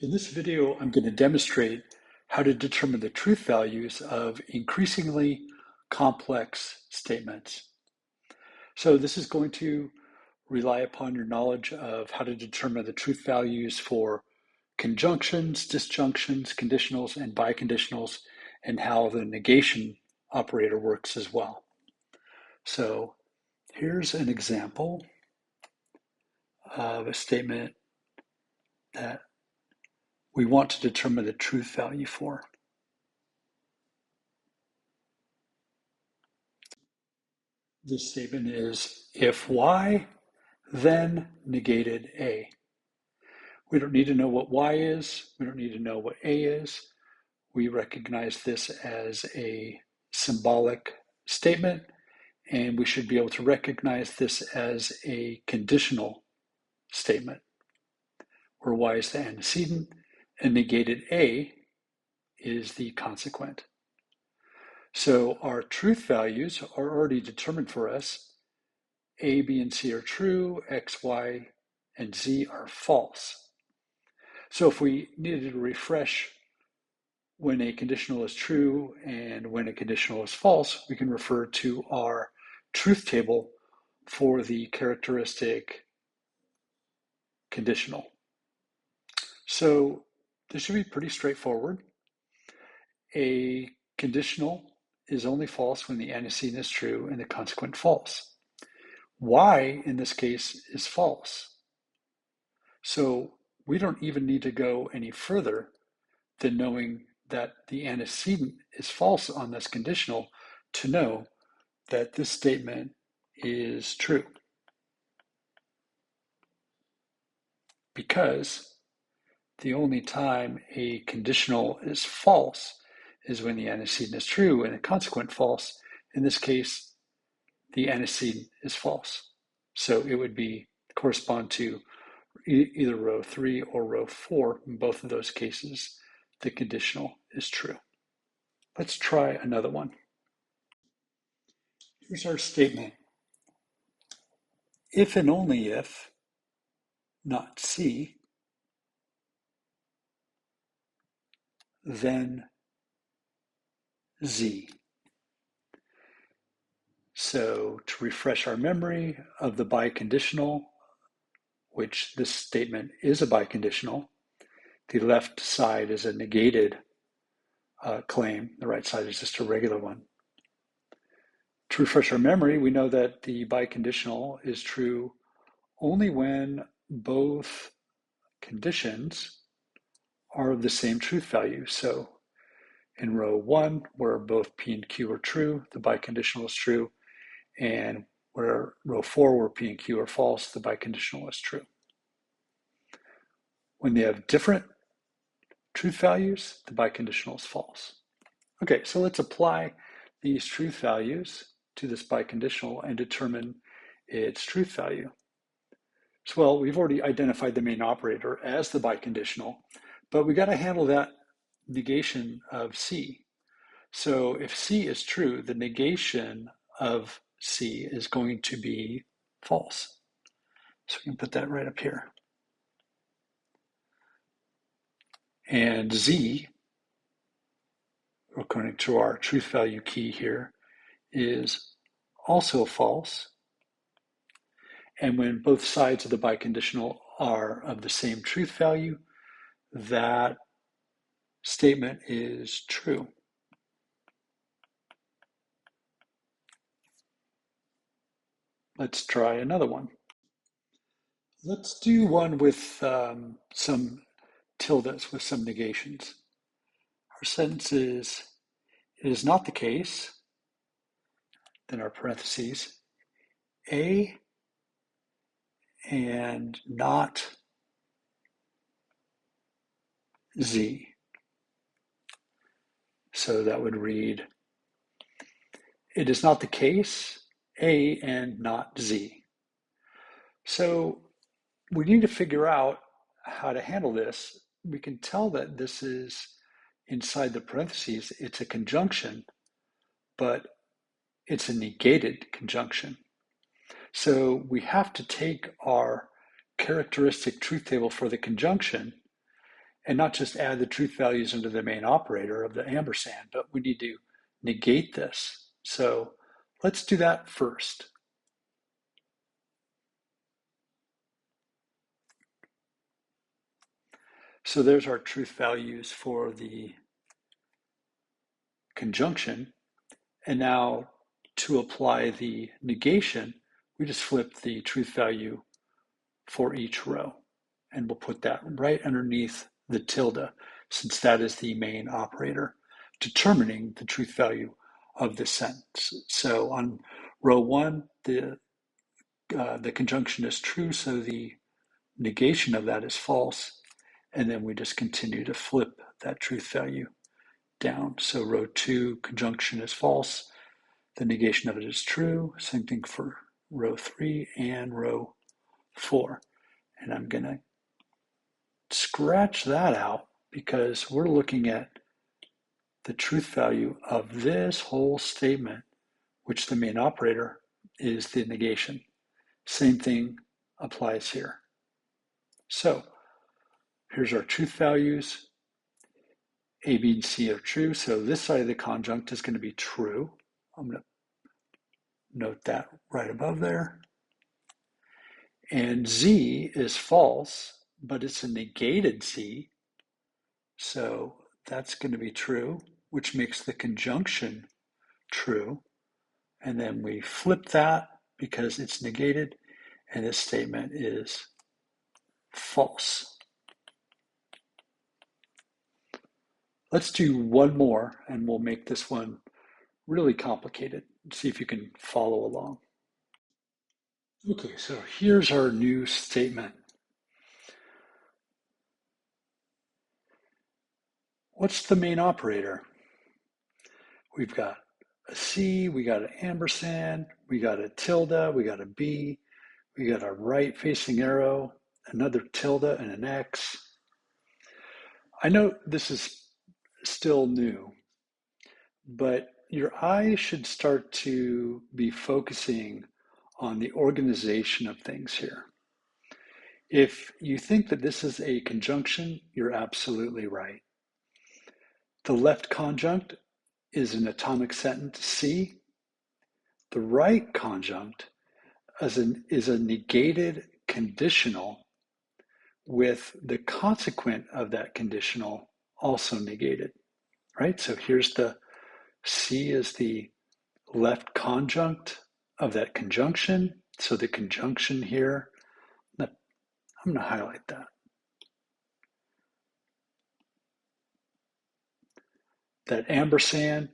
In this video, I'm going to demonstrate how to determine the truth values of increasingly complex statements. So this is going to rely upon your knowledge of how to determine the truth values for conjunctions, disjunctions, conditionals, and biconditionals, and how the negation operator works as well. So here's an example of a statement that we want to determine the truth value for. This statement is, if y, then negated a. We don't need to know what y is. We don't need to know what a is. We recognize this as a symbolic statement, and we should be able to recognize this as a conditional statement, where y is the antecedent and negated a is the consequent. So our truth values are already determined for us. A, B, and C are true, X, Y, and Z are false. So if we needed to refresh when a conditional is true and when a conditional is false, we can refer to our truth table for the characteristic conditional. So this should be pretty straightforward. A conditional is only false when the antecedent is true and the consequent false. Y in this case is false. So we don't even need to go any further than knowing that the antecedent is false on this conditional to know that this statement is true. Because the only time a conditional is false is when the antecedent is true and the consequent false. In this case, the antecedent is false. So it would correspond to either row 3 or row 4. In both of those cases, the conditional is true. Let's try another one. Here's our statement. If and only if, not C, then Z. So to refresh our memory of the biconditional, which this statement is a biconditional, the left side is a negated claim. The right side is just a regular one. To refresh our memory, we know that the biconditional is true only when both conditions are of the same truth value. So in row 1, where both P and Q are true, the biconditional is true. And where row 4, where P and Q are false, the biconditional is true. When they have different truth values, the biconditional is false. Okay, so let's apply these truth values to this biconditional and determine its truth value. So, well, we've already identified the main operator as the biconditional, but we got to handle that negation of C. So if C is true, the negation of C is going to be false. So we can put that right up here. And Z, according to our truth value key here, is also false. And when both sides of the biconditional are of the same truth value, that statement is true. Let's try another one. Let's do one with some tildes, with some negations. Our sentence is, it is not the case, then our parentheses, A and not Z. So that would read, it is not the case, A and not Z. So we need to figure out how to handle this. We can tell that this is inside the parentheses, it's a conjunction, but it's a negated conjunction. So we have to take our characteristic truth table for the conjunction and not just add the truth values into the main operator of the ampersand, but we need to negate this. So let's do that first. So there's our truth values for the conjunction. And now to apply the negation, we just flip the truth value for each row. And we'll put that right underneath the tilde, since that is the main operator determining the truth value of the sentence. So on row 1, the conjunction is true, so the negation of that is false. And then we just continue to flip that truth value down. So row 2, conjunction is false. The negation of it is true. Same thing for row 3 and row 4. And I'm going to scratch that out because we're looking at the truth value of this whole statement, which the main operator is the negation. Same thing applies here. So here's our truth values. A, B, and C are true. So this side of the conjunct is going to be true. I'm going to note that right above there. And Z is false, but it's a negated Z. So that's going to be true, which makes the conjunction true. And then we flip that because it's negated, and this statement is false. Let's do one more, and we'll make this one really complicated. See if you can follow along. Okay, so here's our new statement. What's the main operator? We've got a C, we got an ampersand, we got a tilde, we got a B, we got a right facing arrow, another tilde, and an X. I know this is still new, but your eye should start to be focusing on the organization of things here. If you think that this is a conjunction, you're absolutely right. The left conjunct is an atomic sentence C. The right conjunct is a negated conditional with the consequent of that conditional also negated, right? So here's the C is the left conjunct of that conjunction. So the conjunction here, I'm going to highlight that. That ampersand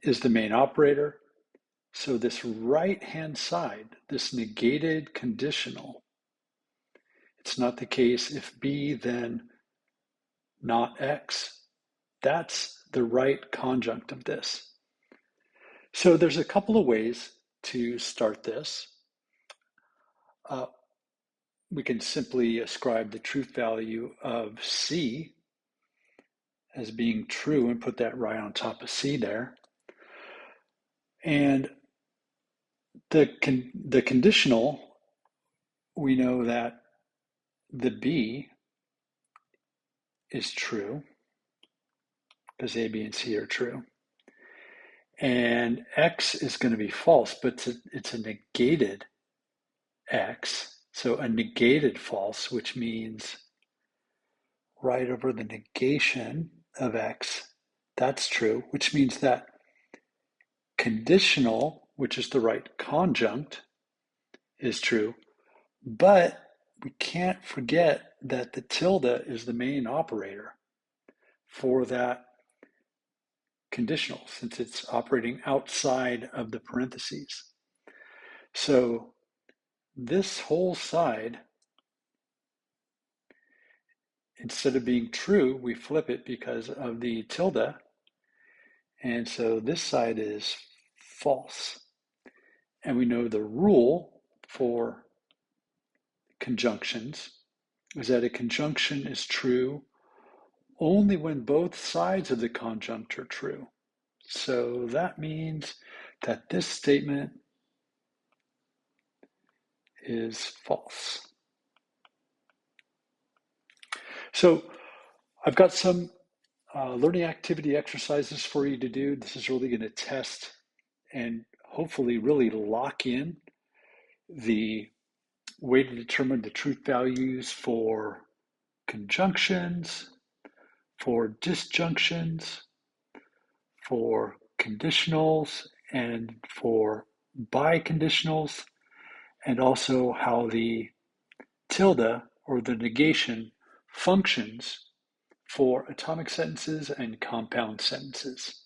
is the main operator. So this right-hand side, this negated conditional, it's not the case if B, then not X. That's the right conjunct of this. So there's a couple of ways to start this. We can simply ascribe the truth value of C as being true and put that right on top of C there. And the conditional, we know that the B is true because A, B, and C are true. And X is going to be false, but it's a negated X. So a negated false, which means right over the negation of X, that's true, which means that conditional, which is the right conjunct, is true. But we can't forget that the tilde is the main operator for that conditional, since it's operating outside of the parentheses. So this whole side, instead of being true, we flip it because of the tilde. And so this side is false. And we know the rule for conjunctions is that a conjunction is true only when both sides of the conjunct are true. So that means that this statement is false. So I've got some learning activity exercises for you to do. This is really going to test and hopefully really lock in the way to determine the truth values for conjunctions, for disjunctions, for conditionals, and for biconditionals, and also how the tilde or the negation functions for atomic sentences and compound sentences.